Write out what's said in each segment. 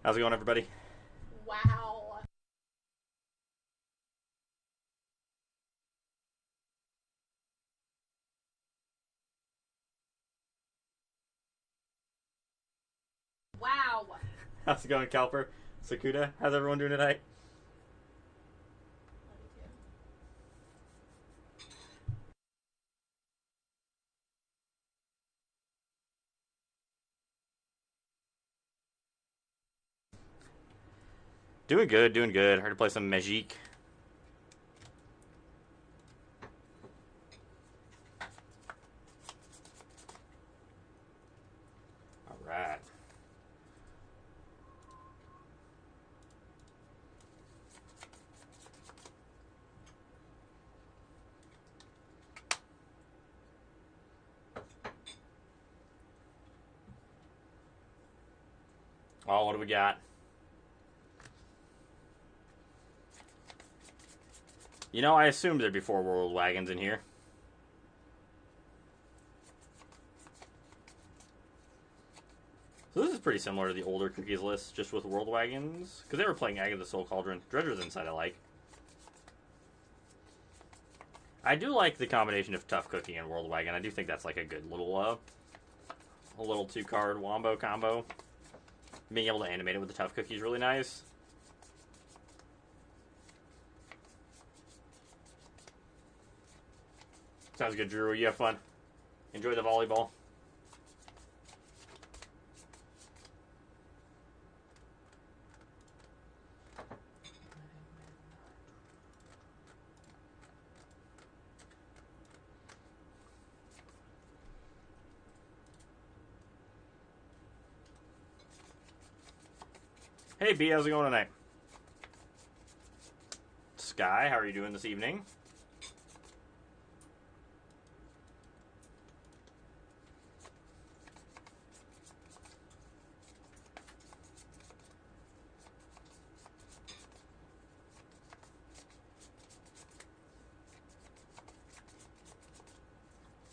How's it going, everybody? Wow. Wow. How's it going, Calper? Sakuda? How's everyone doing tonight? Doing good, doing good. Heard to play some Magic. Alright. Oh, what do we got? You know, I assumed there'd be 4 World Wagons in here. So this is pretty similar to the older cookies list, just with World Wagons. Because they were playing Egg of the Soul Cauldron. Dredger's Inside I like. I do like the combination of Tough Cookie and World Wagon. I do think that's like a good little, a little 2-card wombo combo. Being able to animate it with the Tough Cookie is really nice. Sounds good, Drew. You have fun. Enjoy the volleyball. Hey, B, how's it going tonight? Sky, how are you doing this evening?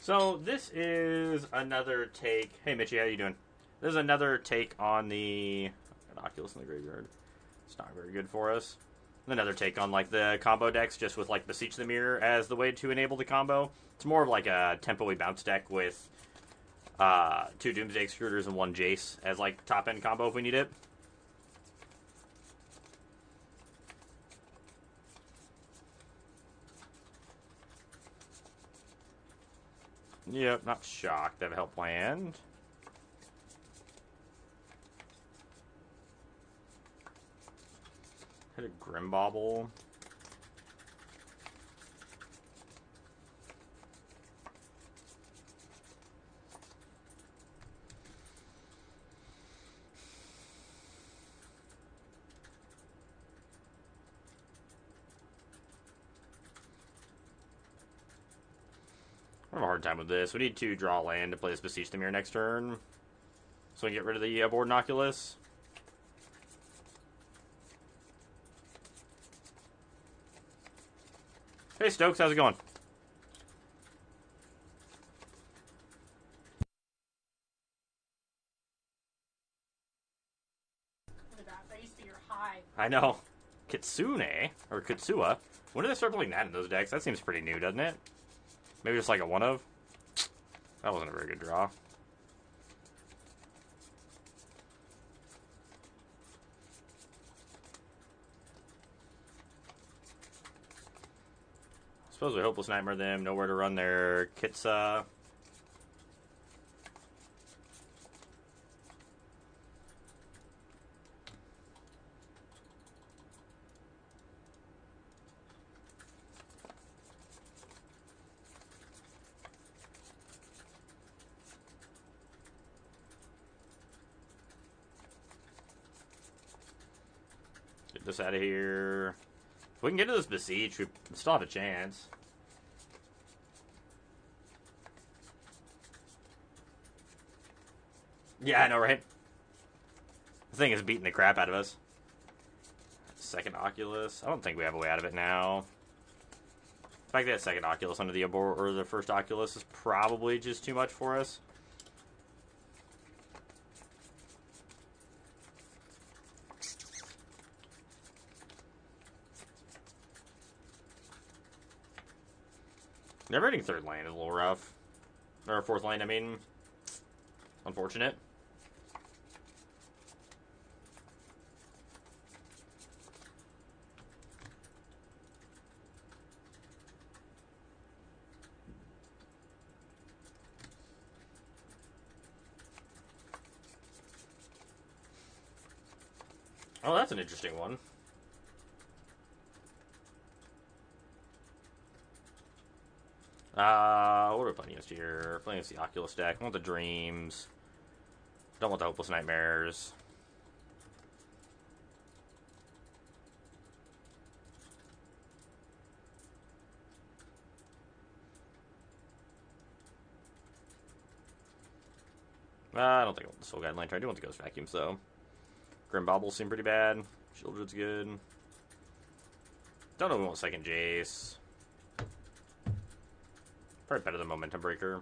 So this is another take. Hey, Mitchie, how you doing? This is another take on the Oculus in the graveyard. It's not very good for us. Another take on like the combo decks, just with like Beseech the Mirror as the way to enable the combo. It's more of like a tempo-y bounce deck with 2 Doomsday Extruders and 1 Jace as like top end combo if we need it. Yep, not shocked. They have a help land. Hit a Grimbobble. I have a hard time with this. We need to draw land to play this Beseech the Mirror next turn. So we can get rid of the board Oculus. Hey Stokes, how's it going? That used to be your high. I know. Kitsune, or Kitsua. When did they start playing that in those decks? That seems pretty new, doesn't it? Maybe just like a one of? That wasn't a very good draw. Suppose we Hopeless Nightmare them, nowhere to run their Kitsa. Get this out of here. If we can get to this Beseech, we still have a chance. Yeah, I know, right? The thing is beating the crap out of us. Second Oculus. I don't think we have a way out of it now. The fact that second Oculus under the abort or the first Oculus is probably just too much for us. Never hitting third lane is a little rough. Or fourth lane, I mean. Unfortunate. Oh, that's an interesting one. What are we playing against here? Playing against the Oculus deck. I want the Dreams. Don't want the Hopeless Nightmares. I don't think I want the Soul Guide Lantern. I do want the Ghost Vacuums, though. Grim Baubles seem pretty bad. Shieldred's good. Don't know if we want second Jace. Probably better than Momentum Breaker.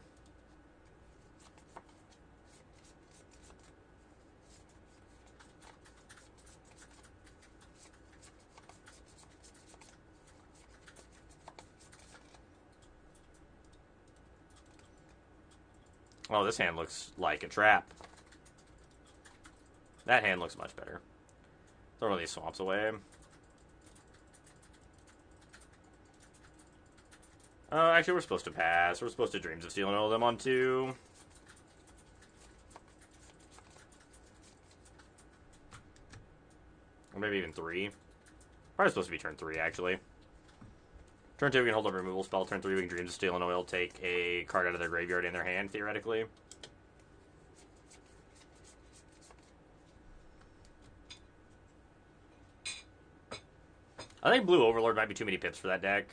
Oh, this hand looks like a trap. That hand looks much better. Throw these swamps away. Actually, we're supposed to pass. We're supposed to Dreams of Steel and all them on 2. Or maybe even 3. Probably supposed to be turn 3, actually. Turn 2, we can hold a removal spell. Turn 3, we can Dreams of Steel and Oil, take a card out of their graveyard in their hand, theoretically. I think Blue Overlord might be too many pips for that deck.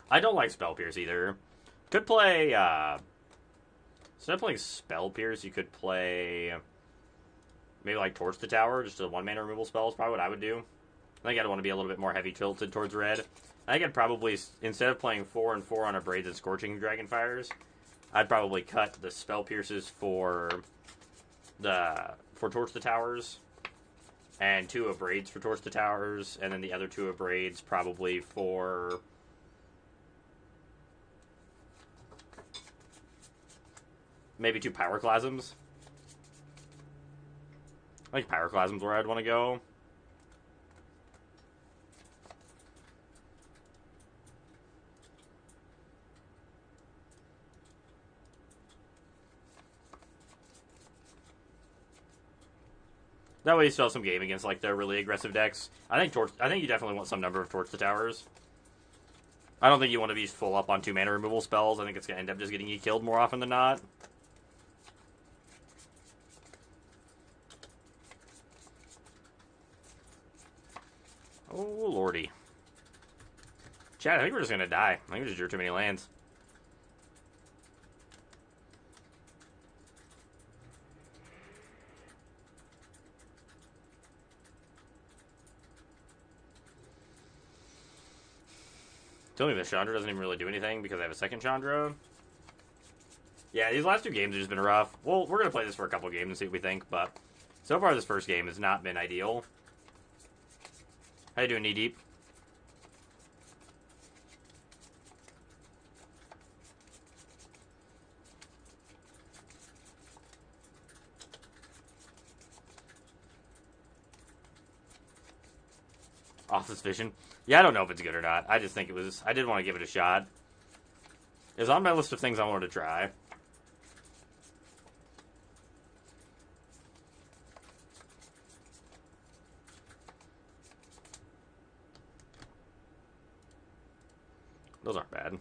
I don't like Spell Pierce either. Could play, instead of playing Spell Pierce, you could play maybe like Torch the Tower, just a 1-mana removal spell is probably what I would do. I think I'd want to be a little bit more heavy tilted towards red. I think I'd probably, instead of playing 4 and 4 on a Braids and Scorching Dragonfires, I'd probably cut the Spell Pierces for Torch the Towers, and 2 of Braids for Torch the Towers, and then the other 2 of Braids probably for maybe 2 Pyroclasms. I think Pyroclasm's where I'd want to go. That way you still have some game against like the really aggressive decks. I think you definitely want some number of Torch the Towers. I don't think you want to be full up on 2-mana removal spells. I think it's going to end up just getting you killed more often than not. Oh, lordy. Chad, I think we're just going to die. I think we just drew too many lands. Tell me this Chandra doesn't even really do anything because I have a second Chandra. Yeah, these last 2 games have just been rough. Well, we're going to play this for a couple games and see what we think, but so far this first game has not been ideal. How you doing, Knee Deep? Office Vision. Yeah, I don't know if it's good or not. I just think it was... I did want to give it a shot. It was on my list of things I wanted to try. Those aren't bad.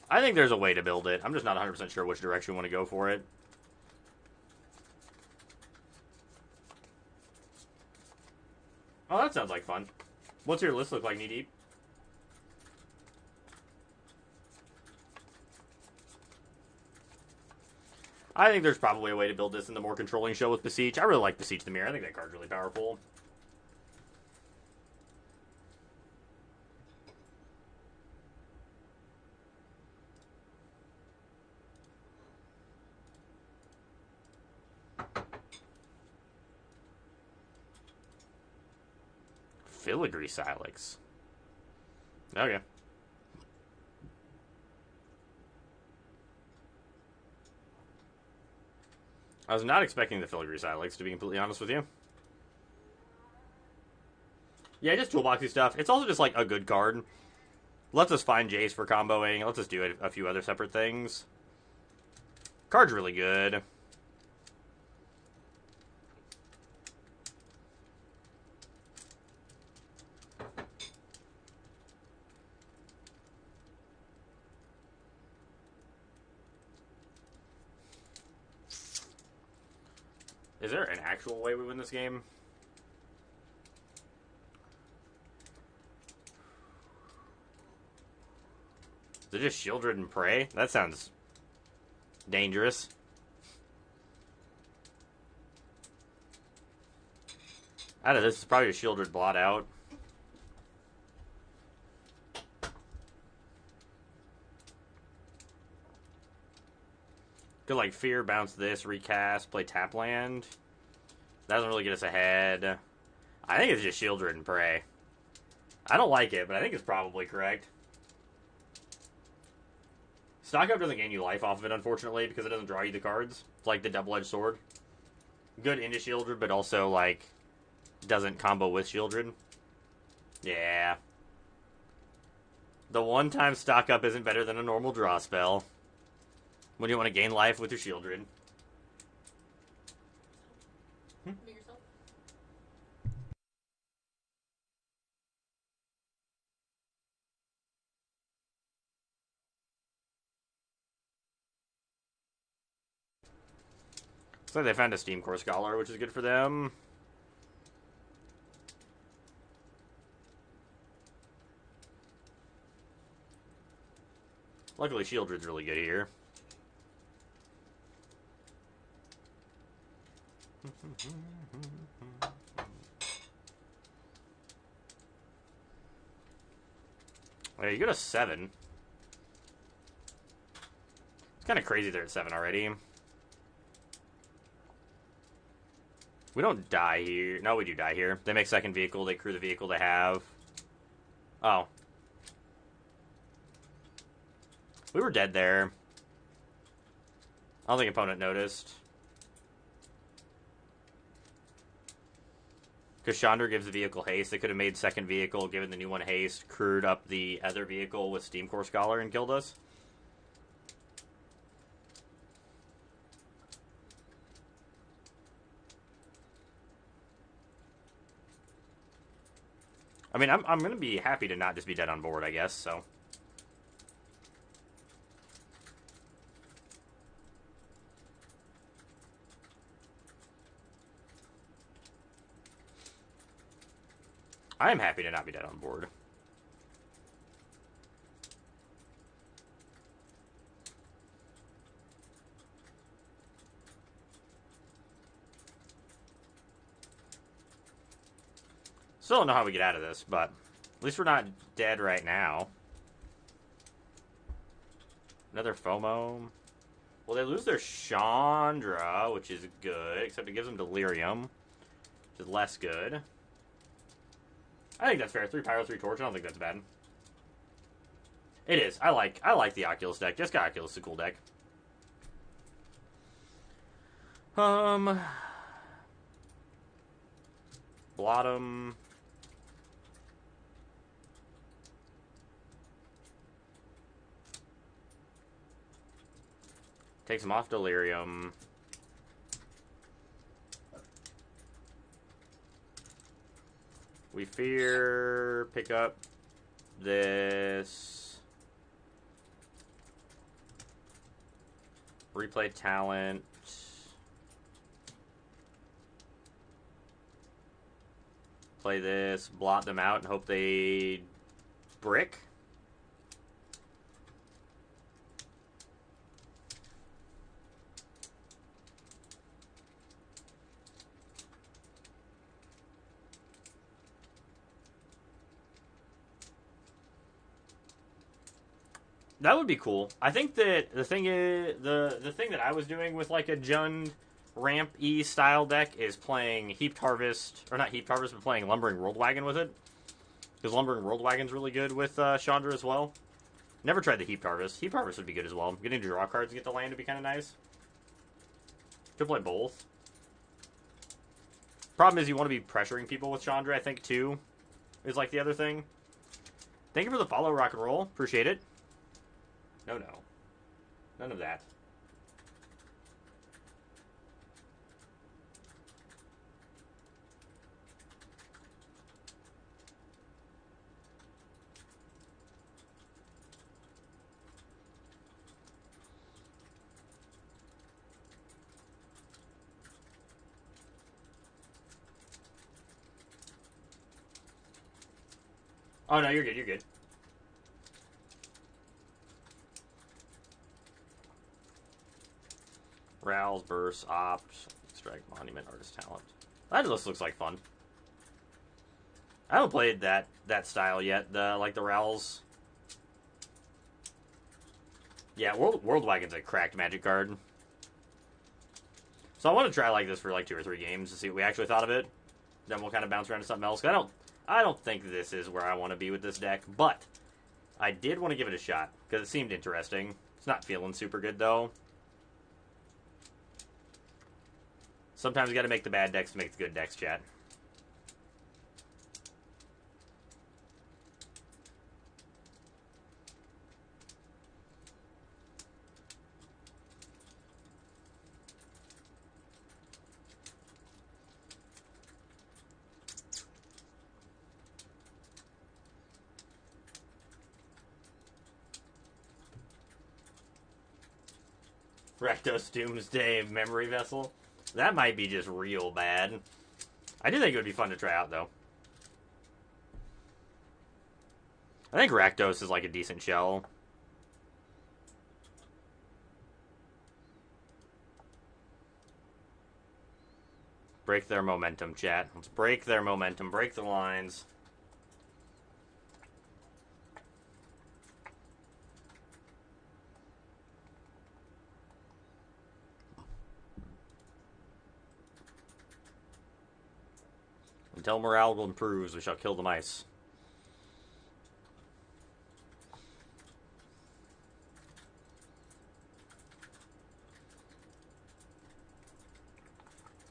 I think there's a way to build it. I'm just not 100% sure which direction we want to go for it. Oh, that sounds like fun. What's your list look like, Knee Deep? I think there's probably a way to build this in the more controlling show with Beseech. I really like Beseech the Mirror. I think that card's really powerful. Filigree Silex. Okay. I was not expecting the Filigree Silex, to be completely honest with you. Yeah, just toolboxy stuff. It's also just, like, a good card. Lets us find Jace for comboing. Lets us do a few other separate things. Card's really good. Is there an actual way we win this game? Is it just Shieldred and Prey? That sounds dangerous. Out of this, it's probably a Shieldred blot out. Could, like, Fear, bounce this, recast, play tap land. That doesn't really get us ahead. I think it's just Shieldred and Prey. I don't like it, but I think it's probably correct. Stock Up doesn't gain you life off of it, unfortunately, because it doesn't draw you the cards. It's like the double-edged sword. Good into Shieldred, but also, like, doesn't combo with Shieldred. Yeah. The one time Stock Up isn't better than a normal draw spell. When you want to gain life with your Shieldred. Yourself. So they found a Steam Core Scholar, which is good for them. Luckily, Shieldred's really good here. Well, you go to 7. It's kind of crazy they're at 7 already. We don't die here. No, we do die here. They make second vehicle. They crew the vehicle they have. Oh. We were dead there. I don't think opponent noticed. Because Chandra gives the vehicle haste. They could have made second vehicle, given the new one haste, crewed up the other vehicle with Steam Core Scholar and killed us. I mean, I'm going to be happy to not just be dead on board, I guess, so. I am happy to not be dead on board. Still don't know how we get out of this, but at least we're not dead right now. Another FOMO. Well, they lose their Chandra, which is good, except it gives them Delirium, which is less good. I think that's fair. 3 Pyro, 3 Torch. I don't think that's bad. It is. I like the Oculus deck. Just got Oculus is a cool deck. Blottom. Takes him off Delirium. We fear, pick up this. Replay talent. play this, blot them out, and hope they brick. That would be cool. I think that the thing is the thing that I was doing with like a Jund ramp E style deck is playing Heaped Harvest, or not Heaped Harvest, but playing Lumbering World Wagon with it. Because Lumbering World Wagon's really good with Chandra as well. Never tried the Heaped Harvest. Heaped Harvest would be good as well. Getting to draw cards and get the land would be kind of nice. Could play both. Problem is you want to be pressuring people with Chandra, I think, too. Is like the other thing. Thank you for the follow, Rock and Roll. Appreciate it. No. None of that. Oh, no, you're good, you're good. Rouse, Burst, Opt, Strike, Monument, Artist Talent. That just looks like fun. I haven't played that style yet, like the Rouse. Yeah, World Wagon's a cracked Magic card. So I want to try like this for like 2 or 3 games to see what we actually thought of it. Then we'll kind of bounce around to something else. I don't think this is where I want to be with this deck, but I did want to give it a shot because it seemed interesting. It's not feeling super good though. Sometimes you got to make the bad decks to make the good decks, chat. Rakdos Doomsday Memory Vessel. That might be just real bad. I do think it would be fun to try out, though. I think Rakdos is like a decent shell. Break their momentum, chat. Let's break their momentum. Break the lines. Until morale improves, we shall kill the mice.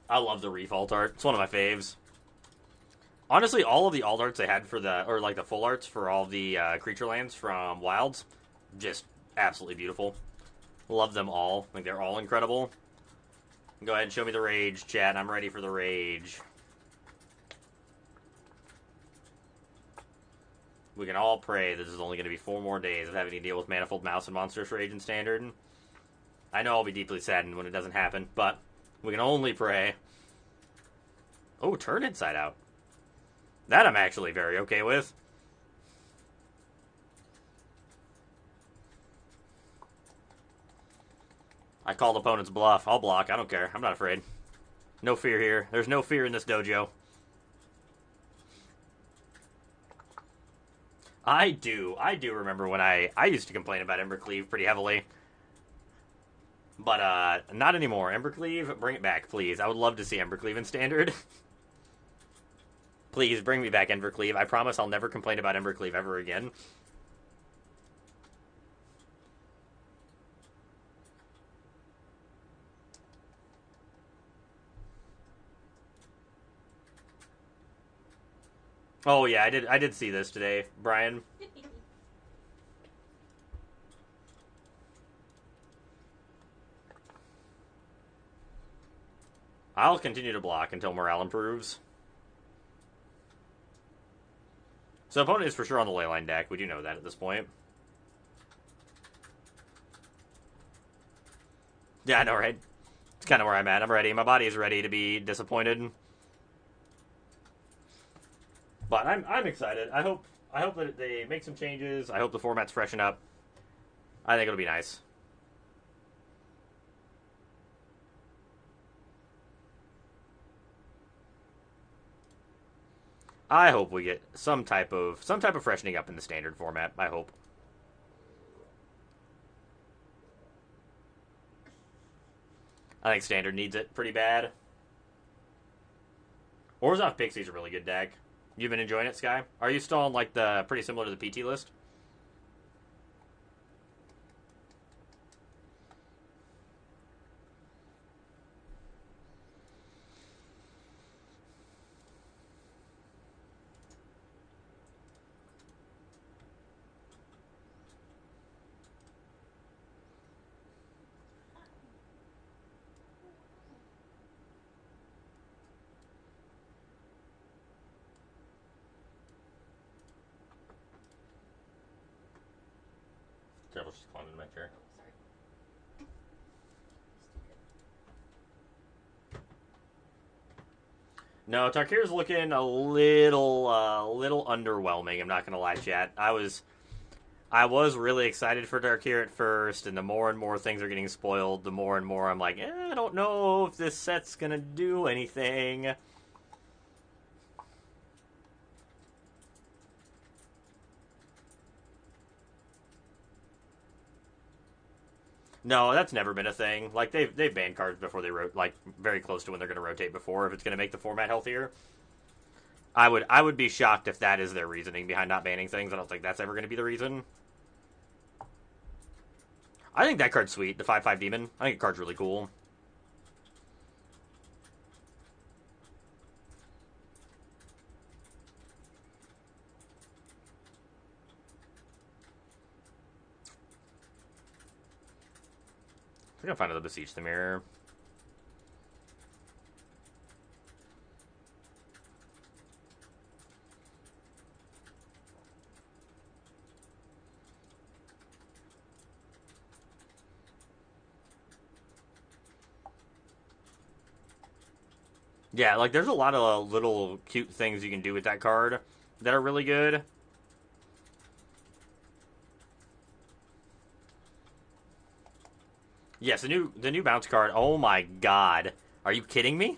I love the Reef alt art. It's one of my faves. Honestly, all of the alt arts they had for the, or like the full arts for all the creature lands from Wilds, just absolutely beautiful. Love them all. I think they're all incredible. Go ahead and show me the rage, chat. I'm ready for the rage. We can all pray that this is only going to be 4 more days of having to deal with Manifold Mouse and Monstrous Rage in Standard. I know I'll be deeply saddened when it doesn't happen, but we can only pray. Oh, turn Inside Out. That I'm actually very okay with. I called opponent's bluff. I'll block. I don't care. I'm not afraid. No fear here. There's no fear in this dojo. I do remember when I used to complain about Embercleave pretty heavily. But, not anymore. Embercleave, bring it back, please. I would love to see Embercleave in Standard. Please, bring me back Embercleave. I promise I'll never complain about Embercleave ever again. Oh, yeah, I did see this today, Brian. I'll continue to block until morale improves. So opponent is for sure on the Leyline deck. We do know that at this point. Yeah, I know, right? It's kind of where I'm at. I'm ready. My body is ready to be disappointed. But I'm excited. I hope that they make some changes. I hope the formats freshen up. I think it'll be nice. I hope we get some type of freshening up in the standard format. I hope. I think standard needs it pretty bad. Orzhov Pixie's a really good deck. You've been enjoying it, Sky? Are you still on like the pretty similar to the PT list? Careful, she's climbing in my chair. Sorry. No, Tarkir's looking a little underwhelming. I'm not gonna lie, chat. I was really excited for Tarkir at first, and the more and more things are getting spoiled, the more and more I'm like, I don't know if this set's gonna do anything. No, that's never been a thing. Like they've banned cards before they like very close to when they're going to rotate before if it's going to make the format healthier. I would be shocked if that is their reasoning behind not banning things. I don't think that's ever going to be the reason. I think that card's sweet, the 5/5 demon. I think the card's really cool. I think I'll find another Beseech the Mirror. Yeah, like there's a lot of little cute things you can do with that card that are really good. Yes, the new bounce card. Oh my god. Are you kidding me?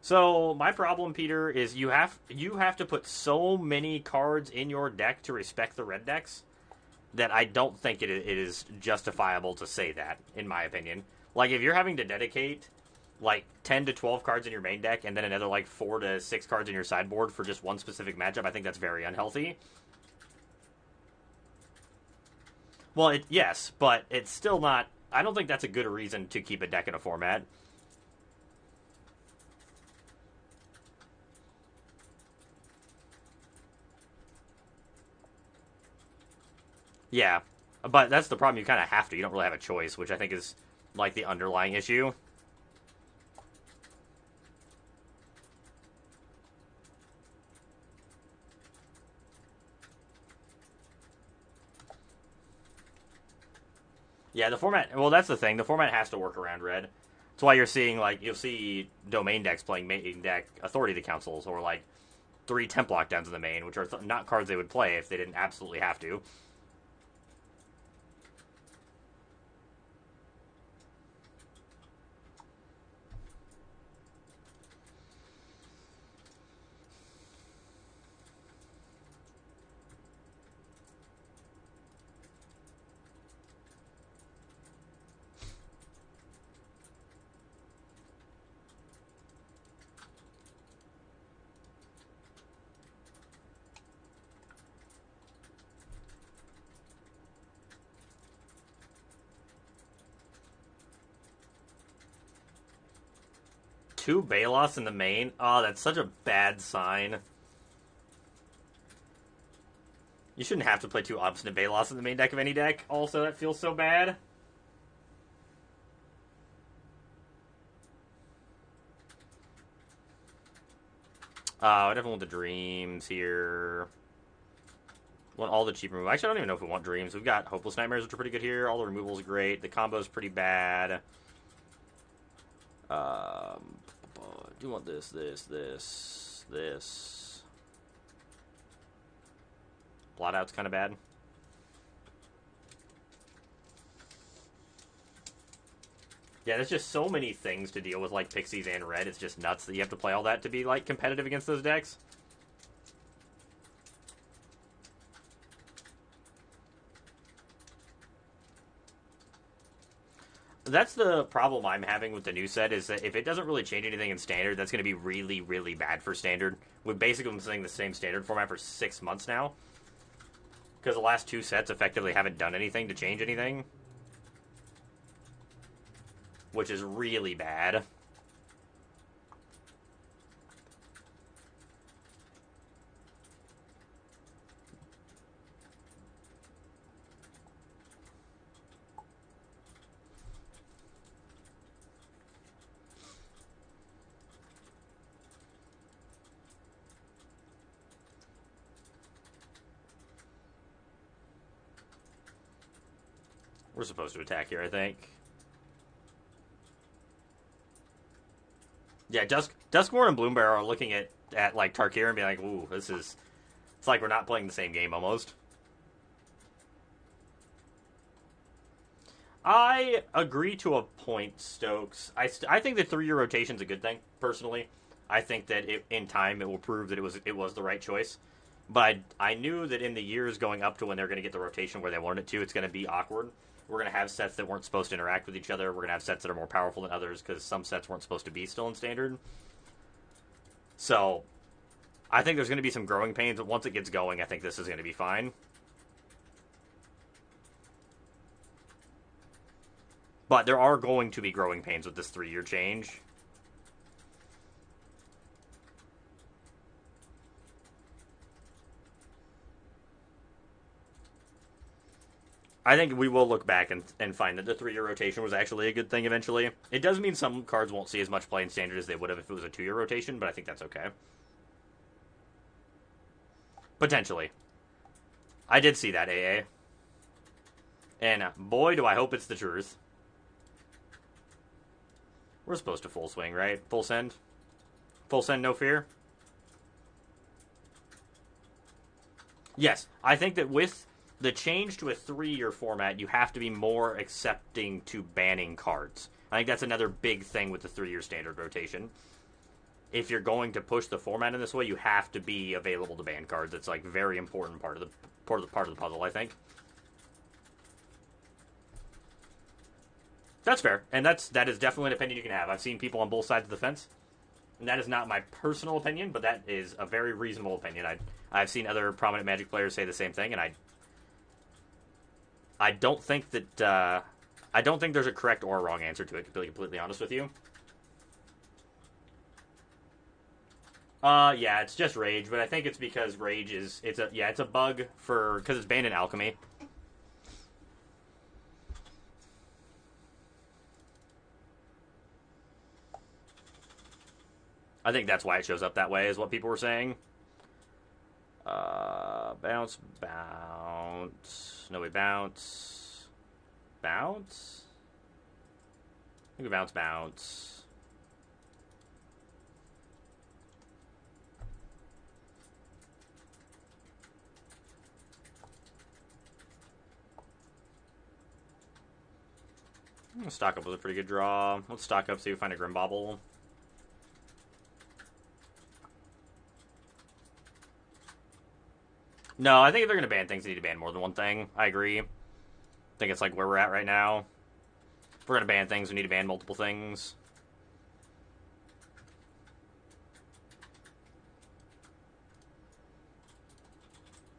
So my problem, Peter, is you have to put so many cards in your deck to respect the red decks that I don't think it is justifiable to say that, in my opinion. Like if you're having to dedicate like 10 to 12 cards in your main deck and then another like 4 to 6 cards in your sideboard for just one specific matchup, I think that's very unhealthy. Well, yes, but it's still not. I don't think that's a good reason to keep a deck in a format. Yeah, but that's the problem. You kind of have to. You don't really have a choice, which I think is like the underlying issue. Yeah, the format. Well, that's the thing. The format has to work around red. That's why you're seeing like you'll see domain decks playing main deck authority to councils or like 3 temp lockdowns in the main, which are not cards they would play if they didn't absolutely have to. Two Balos in the main? Oh, that's such a bad sign. You shouldn't have to play 2 Obstinate Balos in the main deck of any deck. Also, that feels so bad. Oh, I definitely want the Dreams here. Want all the cheap removal. Actually, I don't even know if we want Dreams. We've got Hopeless Nightmares, which are pretty good here. All the removal's great. The combo's pretty bad. Do you want this, this? Blot Out's kind of bad. Yeah, there's just so many things to deal with, like Pixies and Red. It's just nuts that you have to play all that to be, like, competitive against those decks. That's the problem I'm having with the new set, is that if it doesn't really change anything in Standard, that's going to be really, really bad for Standard. We've basically been playing the same Standard format for 6 months now. Because the last 2 sets effectively haven't done anything to change anything. Which is really bad. We're supposed to attack here, I think. Yeah, Duskmourn and Bloombear are looking at like Tarkir and being like, ooh, this is... It's like we're not playing the same game, almost. I agree to a point, Stokes. I think the 3-year rotation's a good thing, personally. I think that in time it will prove that it was the right choice. But I knew that in the years going up to when they're going to get the rotation where they wanted it to, it's going to be awkward. We're going to have sets that weren't supposed to interact with each other. We're going to have sets that are more powerful than others because some sets weren't supposed to be still in Standard. So, I think there's going to be some growing pains, but once it gets going, I think this is going to be fine. But there are going to be growing pains with this 3-year change. I think we will look back and find that the 3-year rotation was actually a good thing eventually. It does mean some cards won't see as much play in Standard as they would have if it was a 2-year rotation, but I think that's okay. Potentially. I did see that, AA. And boy, do I hope it's the truth. We're supposed to full swing, right? Full send? Full send, no fear? Yes, I think that with the change to a 3-year format, you have to be more accepting to banning cards. I think that's another big thing with the 3-year Standard rotation. If you're going to push the format in this way, you have to be available to ban cards. It's like very important part of the puzzle, I think. That's fair, and that is definitely an opinion you can have. I've seen people on both sides of the fence, and that is not my personal opinion, but that is a very reasonable opinion. I've seen other prominent Magic players say the same thing, and I don't think that I don't think there's a correct or a wrong answer to it. To be completely honest with you. Yeah, it's just Rage, but I think it's because Rage is it's a bug because it's banned in Alchemy. I think that's why it shows up that way, is what people were saying. Bounce. No, we bounce. Bounce? I think we bounce. Stock up was a pretty good draw. Let's stock up, see if we find a Grimbobble. No, I think if they're going to ban things, they need to ban more than one thing. I agree. I think it's like where we're at right now. If we're going to ban things, we need to ban multiple things.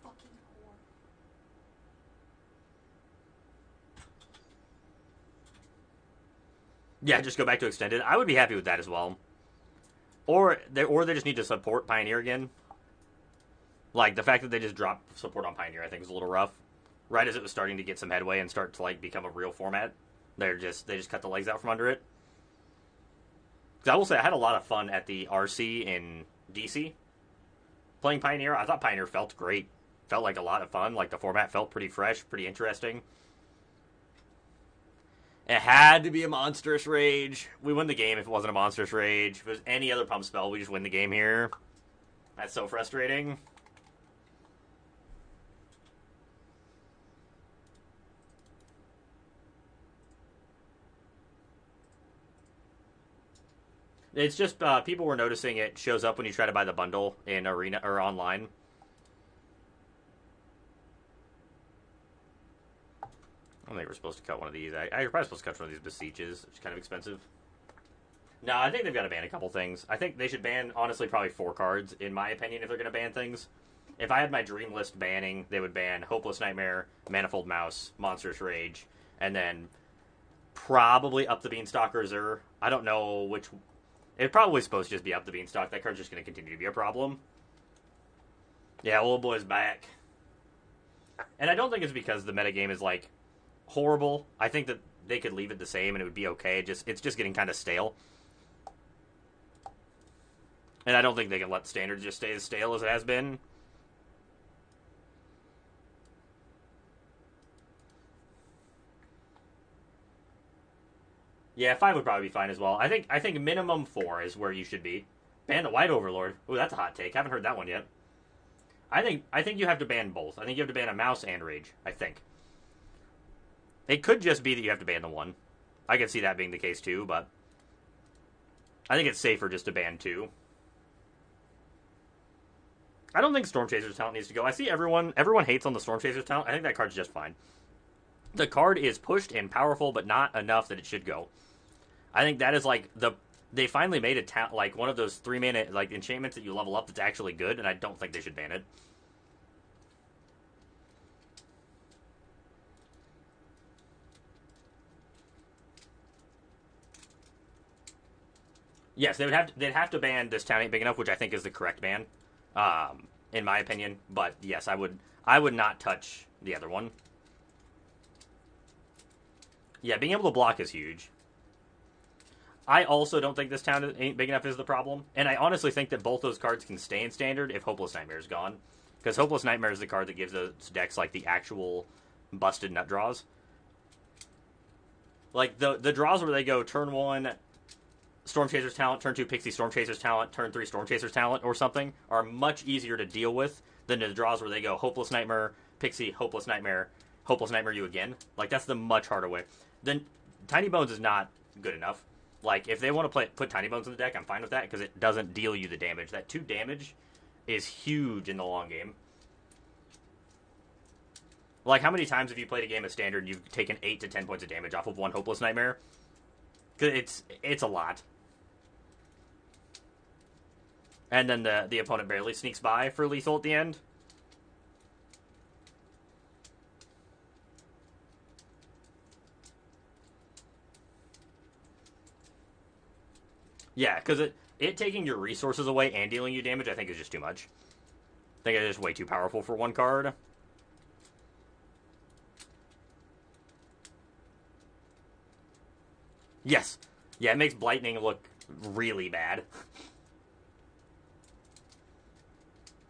Fucking whore. Yeah, just go back to Extended. I would be happy with that as well. Or they just need to support Pioneer again. Like, the fact that they just dropped support on Pioneer, I think, is a little rough. Right as it was starting to get some headway and start to, like, become a real format, they just cut the legs out from under it. Because I will say, I had a lot of fun at the RC in DC playing Pioneer. I thought Pioneer felt great. felt like a lot of fun. Like, the format felt pretty fresh, pretty interesting. It had to be a Monstrous Rage. We win the game if it wasn't a Monstrous Rage. If it was any other pump spell, we just win the game here. That's so frustrating. It's just people were noticing it shows up when you try to buy the bundle in Arena or online. I don't think we're supposed to cut one of these. You're probably supposed to cut one of these Beseeches. It's kind of expensive. No, I think they've got to ban a couple things. I think they should ban, honestly, probably 4 cards, in my opinion, if they're going to ban things. If I had my dream list banning, they would ban Hopeless Nightmare, Manifold Mouse, Monstrous Rage, and then probably Up the Beanstalk or Zur. I don't know which... It's probably supposed to just be Up the Beanstalk. That card's just going to continue to be a problem. Yeah, old boy's back. And I don't think it's because the metagame is, like, horrible. I think that they could leave it the same and it would be okay. It's just getting kind of stale. And I don't think they can let Standard just stay as stale as it has been. Yeah, 5 would probably be fine as well. I think minimum 4 is where you should be. Ban the White Overlord. Ooh, that's a hot take. Haven't heard that one yet. I think you have to ban both. I think you have to ban a Mouse and Rage. I think. It could just be that you have to ban the 1. I could see that being the case too, but I think it's safer just to ban 2. I don't think Storm Chaser's talent needs to go. I see everyone hates on the Storm Chaser's talent. I think that card's just fine. The card is pushed and powerful, but not enough that it should go. I think that is like they finally made a like one of those 3-mana like enchantments that you level up that's actually good, and I don't think they should ban it. Yes, they'd have to ban This Town Ain't Big Enough, which I think is the correct ban, in my opinion. But yes, I would not touch the other one. Yeah, being able to block is huge. I also don't think This Town Ain't Big Enough is the problem, and I honestly think that both those cards can stay in Standard if Hopeless Nightmare is gone, because Hopeless Nightmare is the card that gives those decks like the actual busted nut draws. Like the draws where they go turn 1. Storm Chaser's talent, turn 2 Pixie Storm Chaser's talent, turn 3 Storm Chaser's talent, or something, are much easier to deal with than the draws where they go Hopeless Nightmare, Pixie, Hopeless Nightmare you again. Like, that's the much harder way. Then Tiny Bones is not good enough. Like, if they want to put Tiny Bones in the deck, I'm fine with that, because it doesn't deal you the damage. That 2 damage is huge in the long game. Like, how many times have you played a game of Standard and you've taken 8 to 10 points of damage off of 1 Hopeless Nightmare? Because it's a lot. And then the opponent barely sneaks by for lethal at the end. Yeah, because it taking your resources away and dealing you damage, I think, is just too much. I think it's just way too powerful for one card. Yes. Yeah, it makes Blightning look really bad.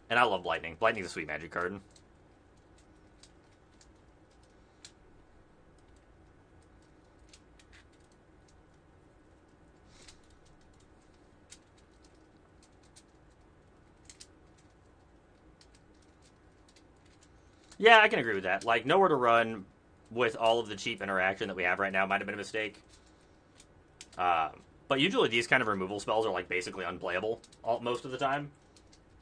And I love Blightning. Blightning's a sweet magic card. Yeah, I can agree with that. Like, nowhere to run with all of the cheap interaction that we have right now might have been a mistake. But usually these kind of removal spells are, like, basically unplayable most of the time.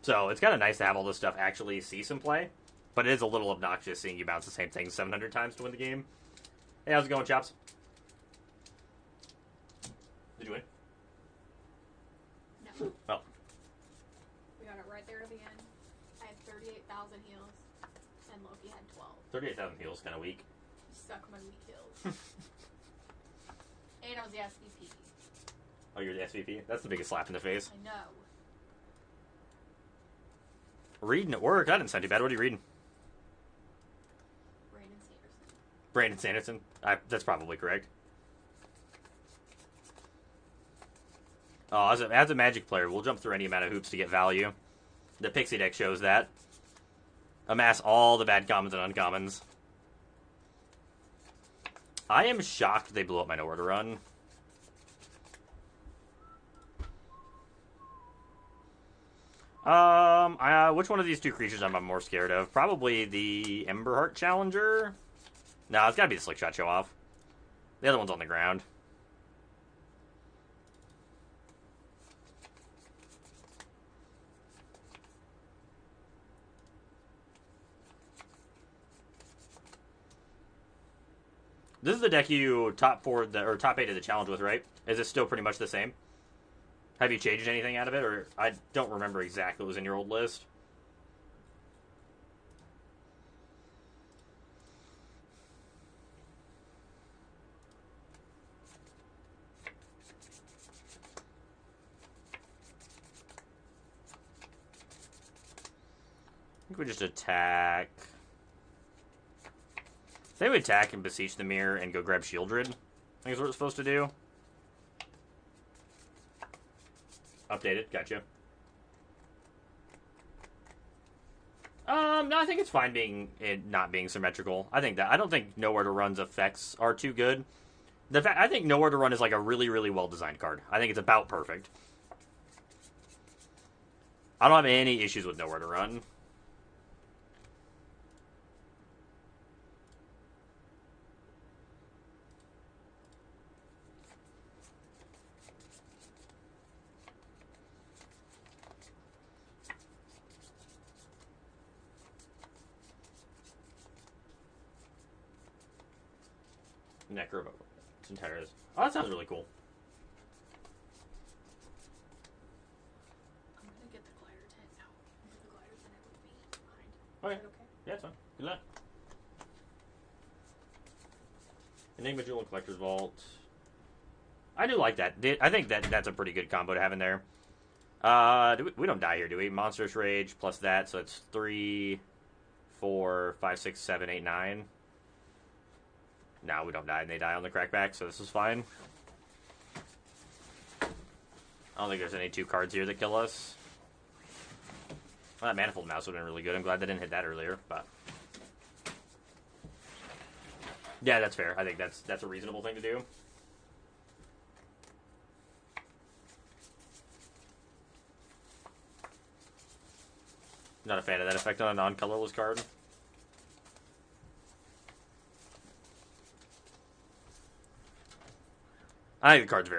So it's kind of nice to have all this stuff actually see some play. But it is a little obnoxious seeing you bounce the same thing 700 times to win the game. Hey, how's it going, Chops? Did you win? No. Oh. We got it right there to the end. I had 38,000 heals, and Loki had 12. 38,000 heals, kind of weak. He sucked my weak heals. And I was the SVP. Oh, you're the SVP? That's the biggest slap in the face. I know. Reading at work? That didn't sound too bad. What are you reading? Brandon Sanderson. That's probably correct. Oh, as a Magic player, we'll jump through any amount of hoops to get value. The Pixie deck shows that. Amass all the bad commons and uncommons. I am shocked they blew up my Nowhere to Run. Which one of these two creatures am I more scared of? Probably the Emberheart Challenger. No, it's gotta be the Slickshot Show-Off. The other one's on the ground. This is the deck you top 8 of the challenge with, right? Is it still pretty much the same? Have you changed anything out of it, or I don't remember exactly what was in your old list? I think we just attack. Say we attack and beseech the mirror and go grab Shieldred. I think is what it's supposed to do. Updated, gotcha. No, I think it's fine not being symmetrical. I don't think Nowhere to Run's effects are too good. I think Nowhere to Run is like a really, really well designed card. I think it's about perfect. I don't have any issues with Nowhere to Run. Necro. Oh, that sounds really cool. I'm gonna get the glider tent now. The glider tent with me behind. Okay. Is that okay? Yeah, it's fine. Good luck. Enigma Jewel and Collector's Vault. I do like that. I think that's a pretty good combo to have in there. We don't die here, do we? Monstrous Rage plus that, so it's 3, 4, 5, 6, 7, 8, 9. No, we don't die, and they die on the crackback, so this is fine. I don't think there's any 2 cards here that kill us. Well, that Manifold Mouse would have been really good. I'm glad they didn't hit that earlier, but... Yeah, that's fair. I think that's a reasonable thing to do. Not a fan of that effect on a non-colorless card. I think the card's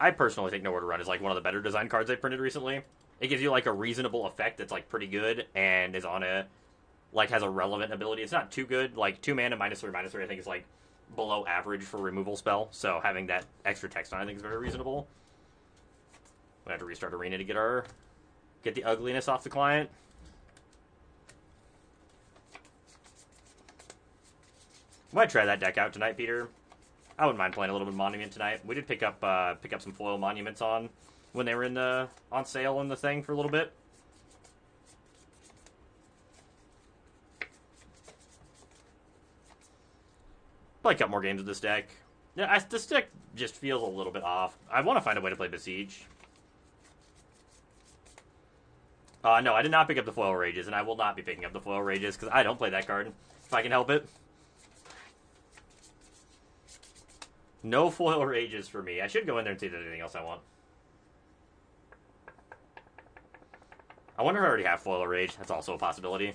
I personally think Nowhere to Run is like one of the better design cards they've printed recently. It gives you like a reasonable effect that's like pretty good and is on has a relevant ability. It's not too good. Like 2 mana -3/-3 I think is like below average for removal spell. So having that extra text on I think is very reasonable. We have to restart Arena to get the ugliness off the client. Might try that deck out tonight, Peter. I wouldn't mind playing a little bit of Monument tonight. We did pick up some foil Monuments when they were on sale in the thing for a little bit. Probably a couple more games with this deck. Yeah, this deck just feels a little bit off. I want to find a way to play Besiege. No, I did not pick up the Foil Rages, and I will not be picking up the Foil Rages because I don't play that card if I can help it. No Foil Rages for me. I should go in there and see if there's anything else I want. I wonder if I already have Foil Rage. That's also a possibility.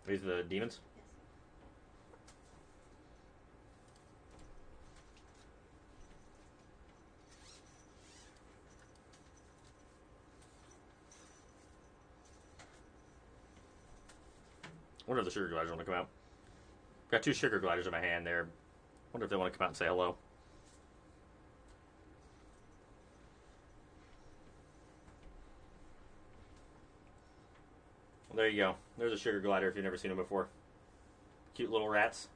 These are the demons? Yes. I wonder if the Sugar Gliders want to come out. Got 2 Sugar Gliders in my hand there. Wonder if they want to come out and say hello. Well, there you go. There's a Sugar Glider if you've never seen them before. Cute little rats.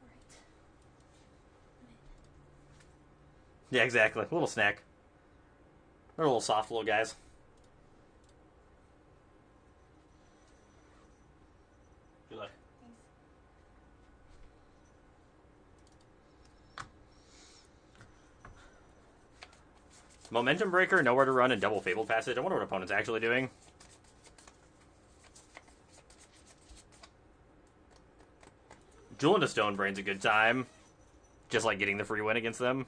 Right. Yeah, exactly. A little snack. They're little soft little guys. Good luck. Thanks. Momentum Breaker, Nowhere to Run, and double Fabled Passage. I wonder what opponent's actually doing. Jewel into Stonebrain's a good time. Just like getting the free win against them.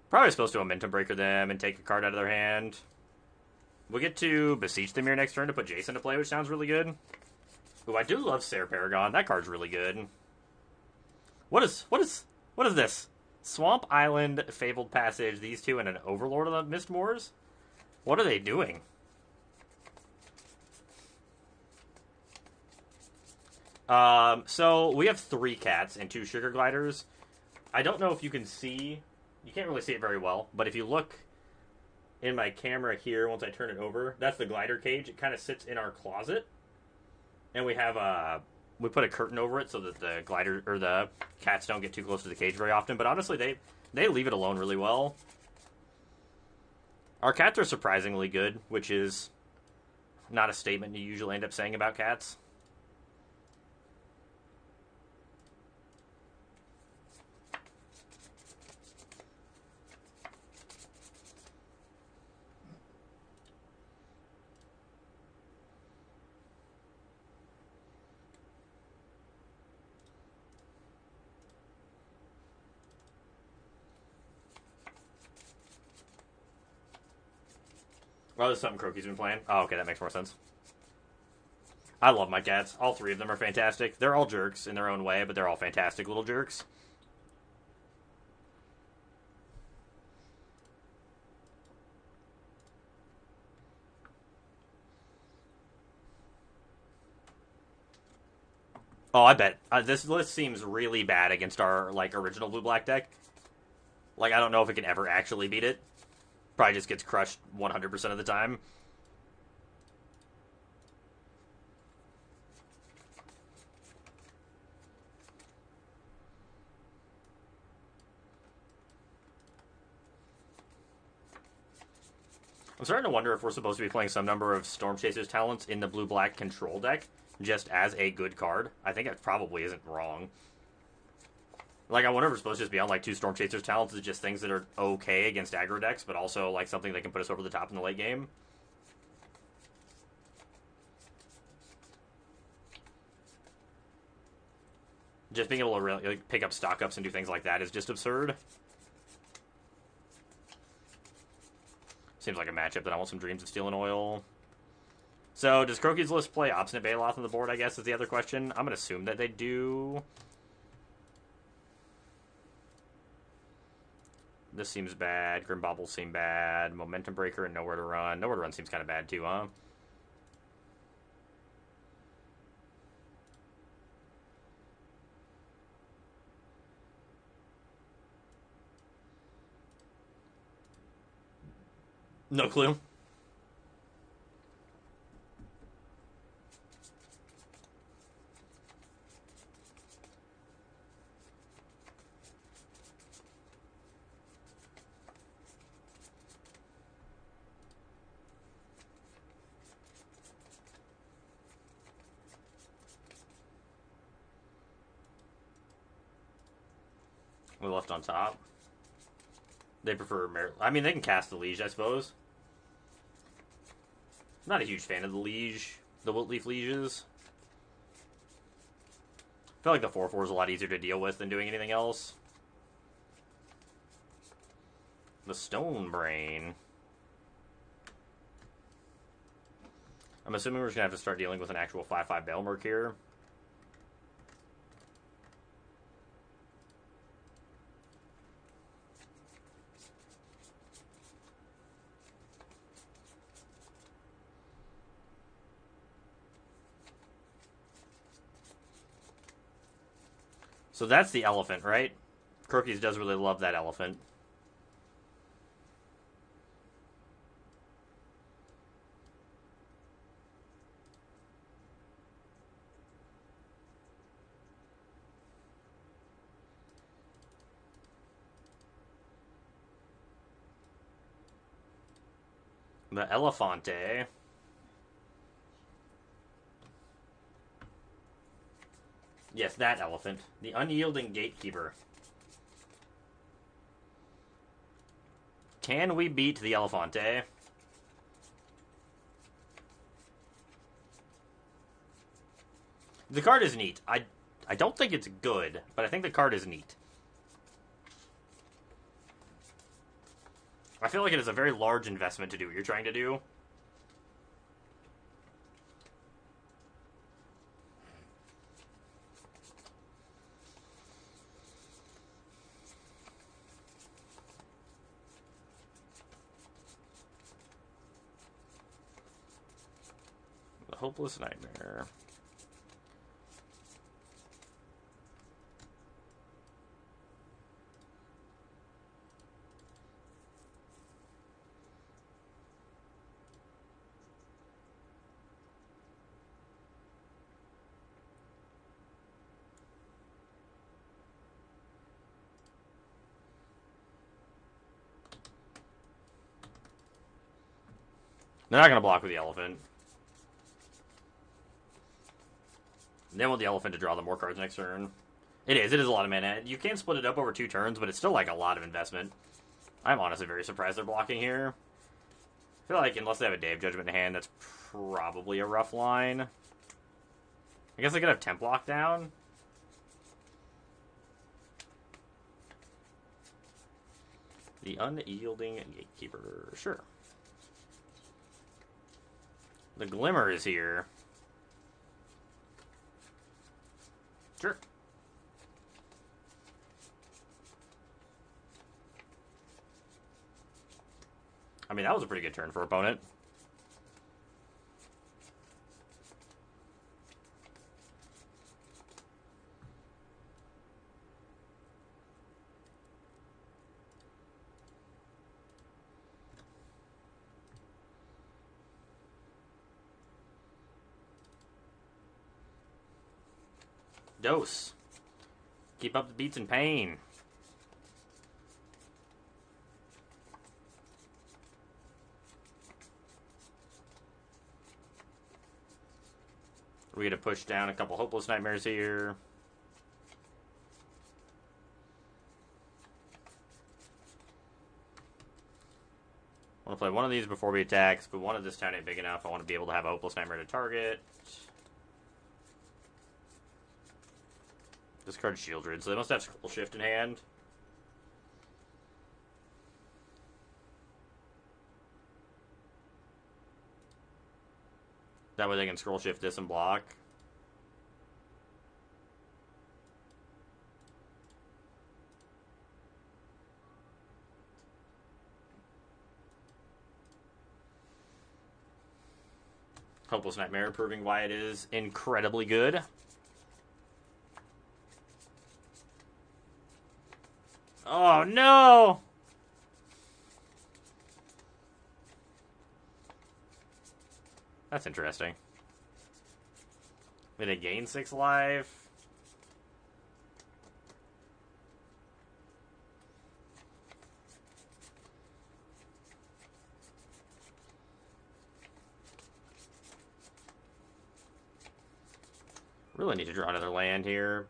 Probably supposed to Momentum Breaker them and take a card out of their hand. We'll get to Beseech the Mirror next turn to put Jason to play, which sounds really good. Ooh, I do love Sarah Paragon. That card's really good. What is this? Swamp Island, Fabled Passage, these two, and an Overlord of the Mistmoors? What are they doing? So we have 3 cats and 2 sugar gliders. I don't know if you can see. You can't really see it very well, but if you look in my camera here, once I turn it over, that's the glider cage. It kind of sits in our closet, and we have we put a curtain over it so that the glider or the cats don't get too close to the cage very often. But honestly, they leave it alone really well. Our cats are surprisingly good, which is not a statement you usually end up saying about cats. Oh, there's something Croaky's been playing. Oh, okay, that makes more sense. I love my cats. All 3 of them are fantastic. They're all jerks in their own way, but they're all fantastic little jerks. Oh, I bet. This list seems really bad against our, original blue-black deck. I don't know if it can ever actually beat it. Probably just gets crushed 100% of the time. I'm starting to wonder if we're supposed to be playing some number of Storm Chaser's talents in the blue-black control deck, just as a good card. I think it probably isn't wrong. I wonder if we're supposed to just be on, 2 Storm Chaser's talents is just things that are okay against aggro decks, but also, something that can put us over the top in the late game. Just being able to really, pick up stock-ups and do things like that is just absurd. Seems like a matchup that I want some Dreams of Steel and Oil. So, does Croaky's list play Obstinate Baloth on the board, I guess, is the other question. I'm going to assume that they do. This seems bad. Grim Baubles seem bad. Momentum Breaker and Nowhere to Run. Nowhere to Run seems kind of bad too, huh? No clue. We left on top. They prefer I mean, they can cast the Liege, I suppose. Not a huge fan of the Liege. The Wiltleaf Lieges. I feel like the 4/4 is a lot easier to deal with than doing anything else. The Stonebrain. I'm assuming we're just going to have to start dealing with an actual 5/5 𝔹𝕃ℂ𝔻 here. So that's the elephant, right? Croaky's does really love that elephant. The Elefante. Yes, that elephant. The Unyielding Gatekeeper. Can we beat the Elefante? The card is neat. I don't think it's good, but I think the card is neat. I feel like it is a very large investment to do what you're trying to do. The Hopeless Nightmare. They're not going to block with the elephant. They want the elephant to draw them more cards next turn. It is a lot of mana. You can split it up over 2 turns, but it's still like a lot of investment. I'm honestly very surprised they're blocking here. I feel like unless they have a Day of Judgment in hand, that's probably a rough line. I guess they could have Temp Lock down. The Unyielding Gatekeeper. Sure. The Glimmer is here. Sure. I mean, that was a pretty good turn for opponent. Dose. Keep up the beats and pain. We're going to push down a couple Hopeless Nightmares here. I want to play one of these before we attack, but one of this town ain't big enough. I want to be able to have a Hopeless Nightmare to target. This card's shielded, so they must have Scroll Shift in hand. That way they can Scroll Shift this and block. Hopeless Nightmare proving why it is incredibly good. Oh, no! That's interesting. Did they gain 6 life? Really need to draw another land here.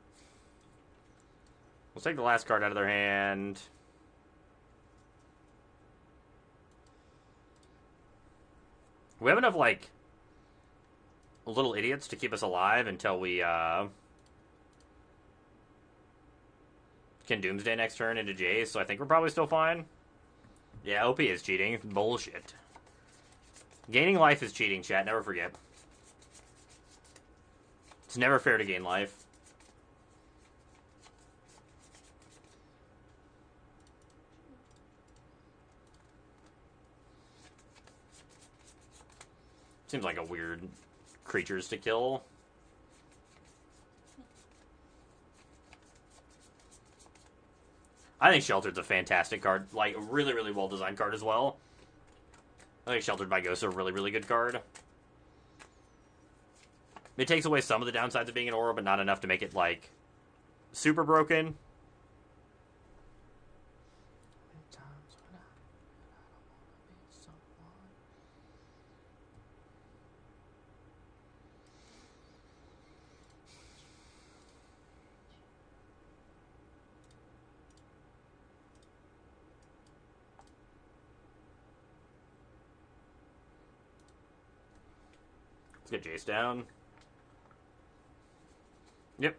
We'll take the last card out of their hand. We have enough, like, little idiots to keep us alive until we, can Doomsday next turn into Jace, so I think we're probably still fine. Yeah, OP is cheating. Bullshit. Gaining life is cheating, chat. Never forget. It's never fair to gain life. Seems like a weird creatures to kill. I think Sheltered's a fantastic card. Like, a really, really well-designed card as well. I think Sheltered by Ghost is a really, really good card. It takes away some of the downsides of being an aura, but not enough to make it, like, super broken. Let's get Jace down. Yep.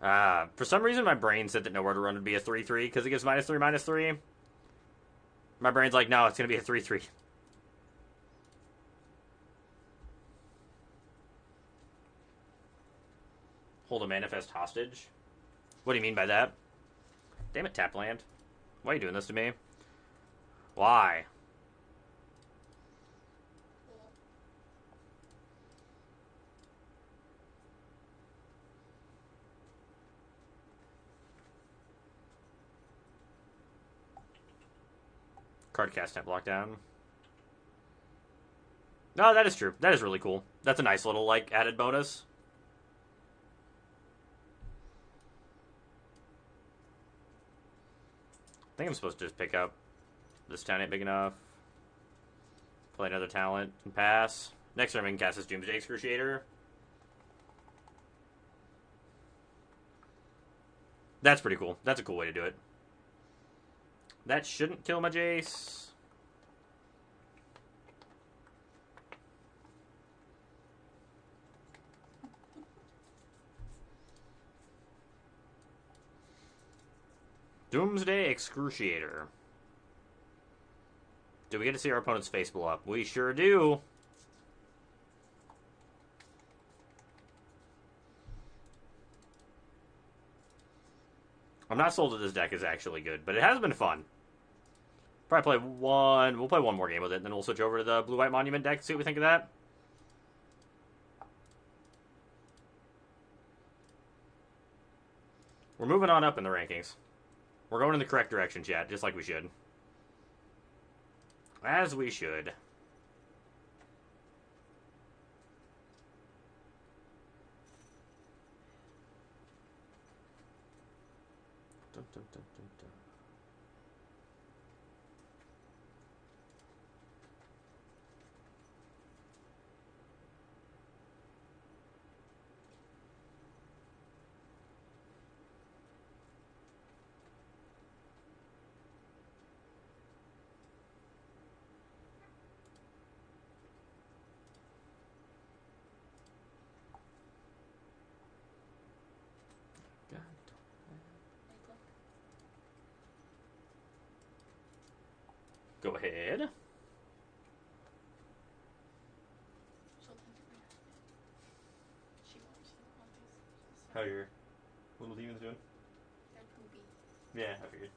For some reason, my brain said that Nowhere to Run would be a 3-3 because it gives -3/-3. My brain's like, no, it's going to be a 3-3. Hold a manifest hostage? What do you mean by that? Damn it, tap land. Why are you doing this to me? Why? Card cast net block down. No, that is true. That is really cool. That's a nice little, like, added bonus. I think I'm supposed to just pick up. This town ain't big enough. Play another talent and pass. Next turn I can cast this Doomsday Excruciator. That's pretty cool. That's a cool way to do it. That shouldn't kill my Jace. Doomsday Excruciator. Do we get to see our opponent's face blow up? We sure do. I'm not sold that this deck is actually good, but it has been fun. Probably play one. We'll play one more game with it, and then we'll switch over to the Blue-White Monument deck and see what we think of that. We're moving on up in the rankings. We're going in the correct direction, chat, just like we should. As we should. Dun, dun, dun, dun, dun. Go ahead. How are your little demons doing? They're poopy. Yeah, I figured.